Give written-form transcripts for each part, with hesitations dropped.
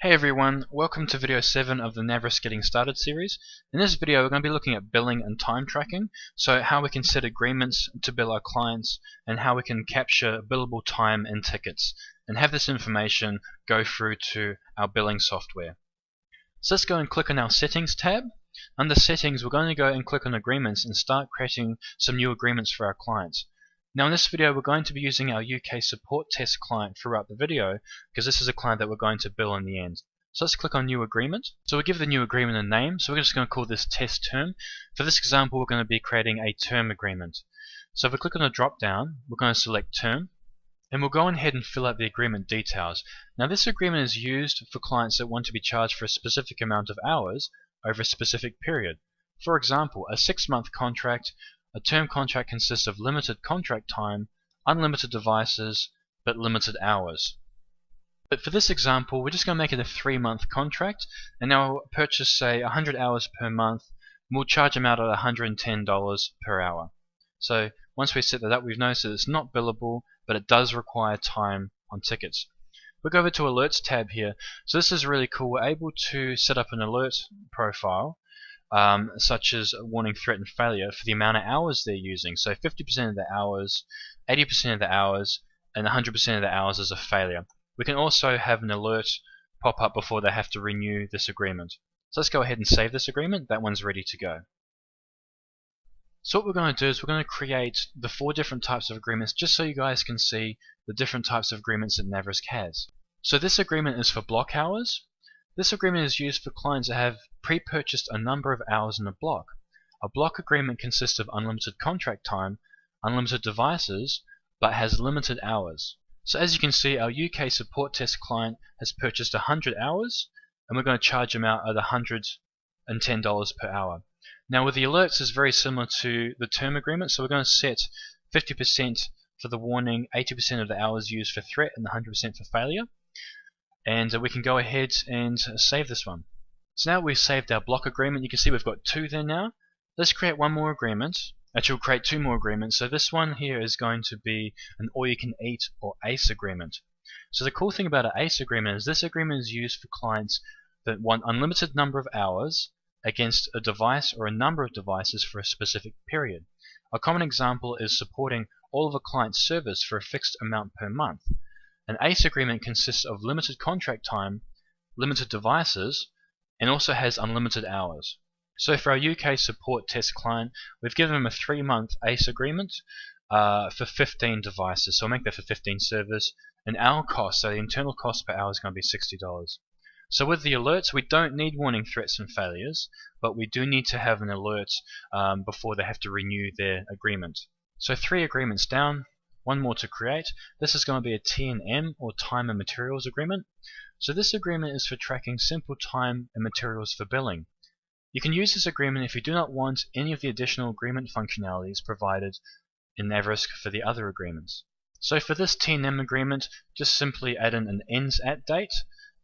Hey everyone, welcome to video 7 of the Naverisk Getting Started series. In this video we're going to be looking at billing and time tracking, so how we can set agreements to bill our clients and how we can capture billable time and tickets and have this information go through to our billing software. So let's go and click on our settings tab. Under settings we're going to go and click on agreements and start creating some new agreements for our clients. Now in this video we're going to be using our UK support test client throughout the video because this is a client that we're going to bill in the end. So let's click on new agreement. So we give the new agreement a name, so we're just going to call this test term. For this example we're going to be creating a term agreement. So if we click on the drop down we're going to select term and we'll go ahead and fill out the agreement details. Now this agreement is used for clients that want to be charged for a specific amount of hours over a specific period. For example, a 6-month contract. A term contract consists of limited contract time, unlimited devices, but limited hours. But for this example, we're just going to make it a 3-month contract, and now we'll purchase, say, 100 hours per month, and we'll charge them out at $110 per hour. So once we set that up, we've noticed that it's not billable, but it does require time on tickets. We'll go over to Alerts tab here. So this is really cool. We're able to set up an alert profile. Such as warning, threat, and failure for the amount of hours they're using. So 50% of the hours, 80% of the hours, and 100% of the hours as a failure. We can also have an alert pop up before they have to renew this agreement. So let's go ahead and save this agreement. That one's ready to go. So what we're going to do is we're going to create the 4 different types of agreements just so you guys can see the different types of agreements that Naverisk has. So this agreement is for block hours. This agreement is used for clients that have pre-purchased a number of hours in a block. A block agreement consists of unlimited contract time, unlimited devices, but has limited hours. So as you can see, our UK support test client has purchased 100 hours, and we're going to charge them out at $110 per hour. Now with the alerts, it's very similar to the term agreement, so we're going to set 50% for the warning, 80% of the hours used for threat, and 100% for failure. And we can go ahead and save this one. So now we've saved our block agreement. You can see we've got 2 there now. Let's create one more agreement. Actually, we'll create 2 more agreements. So this one here is going to be an all-you-can-eat or ACE agreement. So the cool thing about an ACE agreement is this agreement is used for clients that want unlimited number of hours against a device or a number of devices for a specific period. A common example is supporting all of a client's service for a fixed amount per month. An ACE agreement consists of limited contract time, limited devices, and also has unlimited hours. So for our UK support test client, we've given them a 3-month ACE agreement for 15 devices. So we'll make that for 15 servers. And our cost, so the internal cost per hour is going to be $60. So with the alerts, we don't need warning, threats, and failures, but we do need to have an alert before they have to renew their agreement. So 3 agreements down. 1 more to create. This is going to be a T&M or time and materials agreement. So this agreement is for tracking simple time and materials for billing. You can use this agreement if you do not want any of the additional agreement functionalities provided in Naverisk for the other agreements. So for this T&M agreement, just simply add in an ends at date.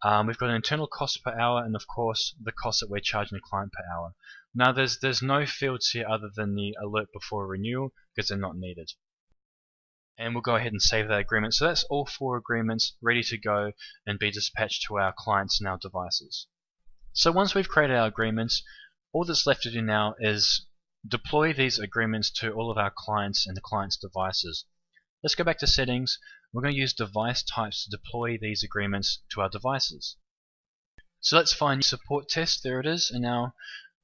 We've got an internal cost per hour and of course the cost that we're charging the client per hour. Now there's no fields here other than the alert before renewal because they're not needed. And we'll go ahead and save that agreement. So that's all 4 agreements ready to go and be dispatched to our clients and our devices. So once we've created our agreements, all that's left to do now is deploy these agreements to all of our clients and the clients' devices. Let's go back to settings. We're going to use device types to deploy these agreements to our devices. So let's find support test. There it is in our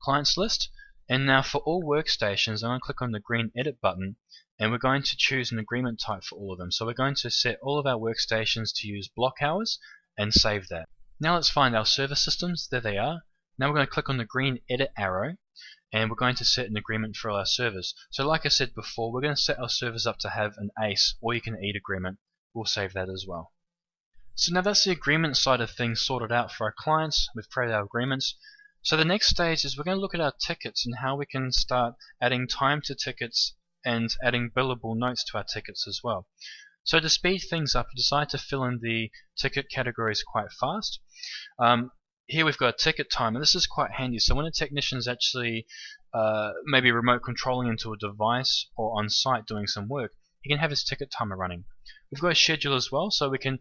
clients list. And now for all workstations, I'm going to click on the green edit button and we're going to choose an agreement type for all of them. So we're going to set all of our workstations to use block hours and save that. Now let's find our server systems. There they are. Now we're going to click on the green edit arrow and we're going to set an agreement for our servers. So like I said before, we're going to set our servers up to have an ACE or you can eat agreement. We'll save that as well. So now that's the agreement side of things sorted out for our clients. We've created our agreements. So the next stage is we're going to look at our tickets and how we can start adding time to tickets and adding billable notes to our tickets as well. So to speed things up, we decided to fill in the ticket categories quite fast. Here we've got a ticket time, and this is quite handy. So when a technician is actually maybe remote controlling into a device or on site doing some work, he can have his ticket timer running. We've got a schedule as well, so we can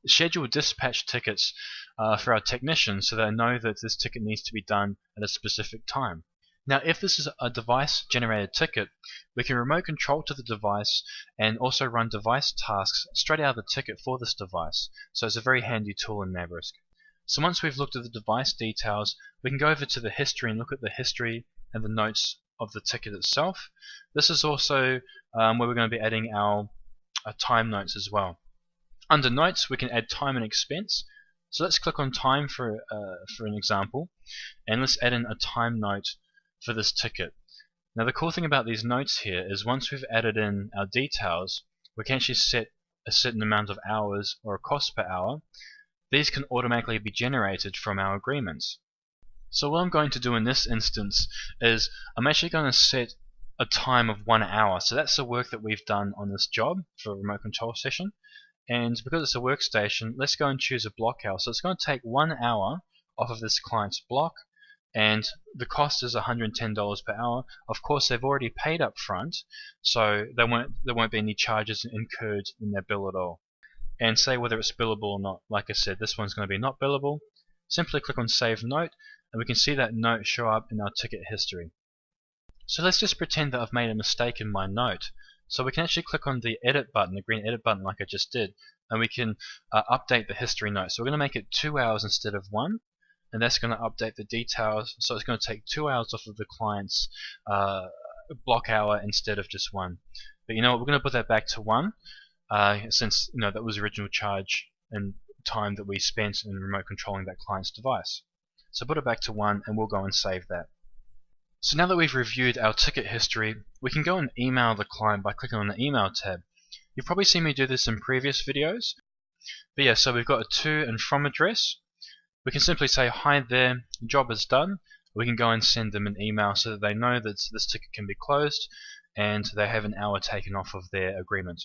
schedule dispatch tickets for our technicians so they know that this ticket needs to be done at a specific time. Now, if this is a device-generated ticket, we can remote control to the device and also run device tasks straight out of the ticket for this device. So it's a very handy tool in Naverisk. So once we've looked at the device details, we can go over to the history and look at the history and the notes of the ticket itself. This is also where we're going to be adding our time notes as well. Under notes, we can add time and expense. So let's click on time for an example, and let's add in a time note for this ticket. Now the cool thing about these notes here is once we've added in our details, we can actually set a certain amount of hours or a cost per hour. These can automatically be generated from our agreements. So what I'm going to do in this instance is I'm actually going to set a time of 1 hour. So that's the work that we've done on this job for a remote control session. And because it's a workstation, let's go and choose a block hour. So it's going to take 1 hour off of this client's block, and the cost is $110 per hour. Of course, they've already paid up front, so there won't be any charges incurred in their bill at all. And say whether it's billable or not. Like I said, this one's going to be not billable. Simply click on Save Note, and we can see that note show up in our ticket history. So let's just pretend that I've made a mistake in my note. So we can actually click on the Edit button, the green Edit button like I just did, and we can update the history note. So we're going to make it 2 hours instead of 1, and that's going to update the details. So it's going to take 2 hours off of the client's block hour instead of just 1. But you know what, we're going to put that back to 1, since that was the original charge and time that we spent in remote controlling that client's device. So put it back to 1, and we'll go and save that. So now that we've reviewed our ticket history, we can go and email the client by clicking on the Email tab. You've probably seen me do this in previous videos. But yeah, so we've got a to and from address. We can simply say, hi there, job is done. We can go and send them an email so that they know that this ticket can be closed and they have an hour taken off of their agreement.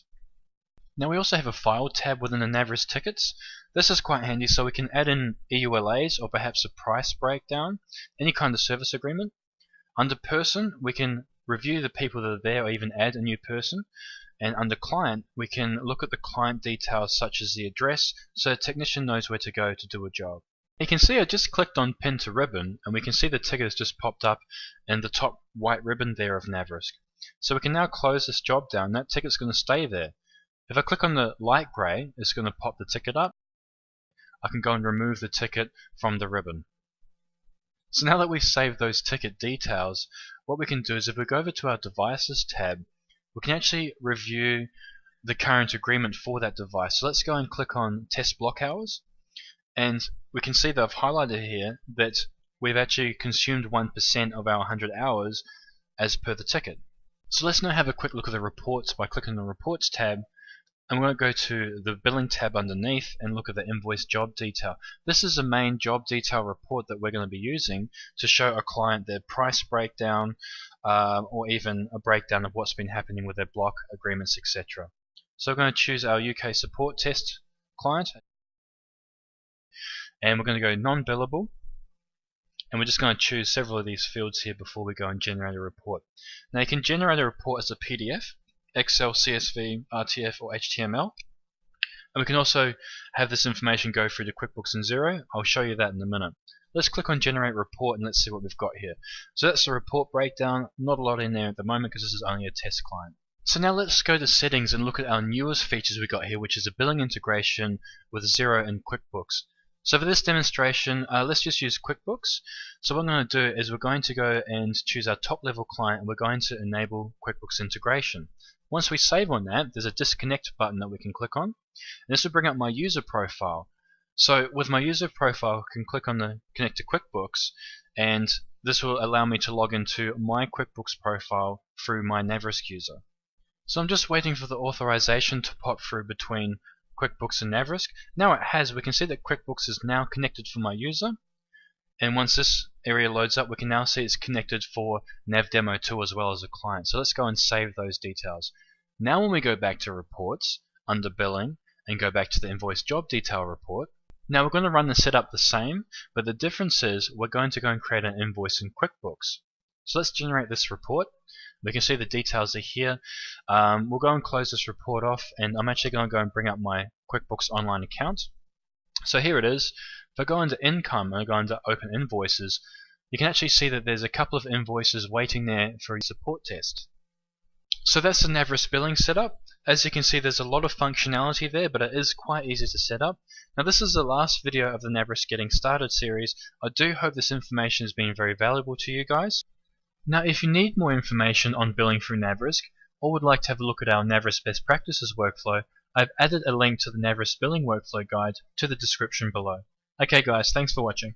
Now we also have a File tab within the Naverisk tickets. This is quite handy, so we can add in EULAs or perhaps a price breakdown, any kind of service agreement. Under Person, we can review the people that are there or even add a new person. And under Client, we can look at the client details such as the address so the technician knows where to go to do a job. You can see I just clicked on Pin to Ribbon, and we can see the ticket has just popped up in the top white ribbon there of Naverisk. So we can now close this job down. That ticket's going to stay there. If I click on the light grey, it's going to pop the ticket up. I can go and remove the ticket from the ribbon. So now that we've saved those ticket details, what we can do is if we go over to our Devices tab, we can actually review the current agreement for that device. So let's go and click on Test Block Hours, and we can see that I've highlighted here that we've actually consumed 1% of our 100 hours as per the ticket. So let's now have a quick look at the reports by clicking the Reports tab. I'm going to go to the Billing tab underneath and look at the Invoice Job Detail. This is the main job detail report that we're going to be using to show a client their price breakdown or even a breakdown of what's been happening with their block agreements, etc. So we're going to choose our UK support test client, and we're going to go non-billable, and we're just going to choose several of these fields here before we go and generate a report. Now you can generate a report as a PDF, Excel, CSV, RTF, or HTML. And we can also have this information go through to QuickBooks and Xero. I'll show you that in a minute. Let's click on Generate Report and let's see what we've got here. So that's the report breakdown. Not a lot in there at the moment because this is only a test client. So now let's go to Settings and look at our newest features we got here, which is a billing integration with Xero and QuickBooks. So for this demonstration, let's just use QuickBooks. So what I'm going to do is we're going to go and choose our top level client and we're going to enable QuickBooks integration. Once we save on that, there's a disconnect button that we can click on, and this will bring up my user profile. So with my user profile, I can click on the Connect to QuickBooks, and this will allow me to log into my QuickBooks profile through my Naverisk user. So I'm just waiting for the authorization to pop through between QuickBooks and Naverisk. Now it has. We can see that QuickBooks is now connected for my user, and once this area loads up, we can now see it's connected for NavDemo2 as well as a client. So let's go and save those details. Now when we go back to Reports, under Billing, and go back to the Invoice Job Detail report, now we're going to run the setup the same, but the difference is we're going to go and create an invoice in QuickBooks. So let's generate this report. We can see the details are here. We'll go and close this report off, and I'm actually going to go and bring up my QuickBooks Online account. So here it is. If I go into income and I go into open invoices, you can actually see that there's a couple of invoices waiting there for a support test. So that's the Naverisk billing setup. As you can see, there's a lot of functionality there, but it is quite easy to set up. Now this is the last video of the Naverisk Getting Started series. I do hope this information has been very valuable to you guys. Now if you need more information on billing through Naverisk, or would like to have a look at our Naverisk Best Practices workflow, I've added a link to the Naverisk Billing Workflow Guide to the description below. Okay guys, thanks for watching.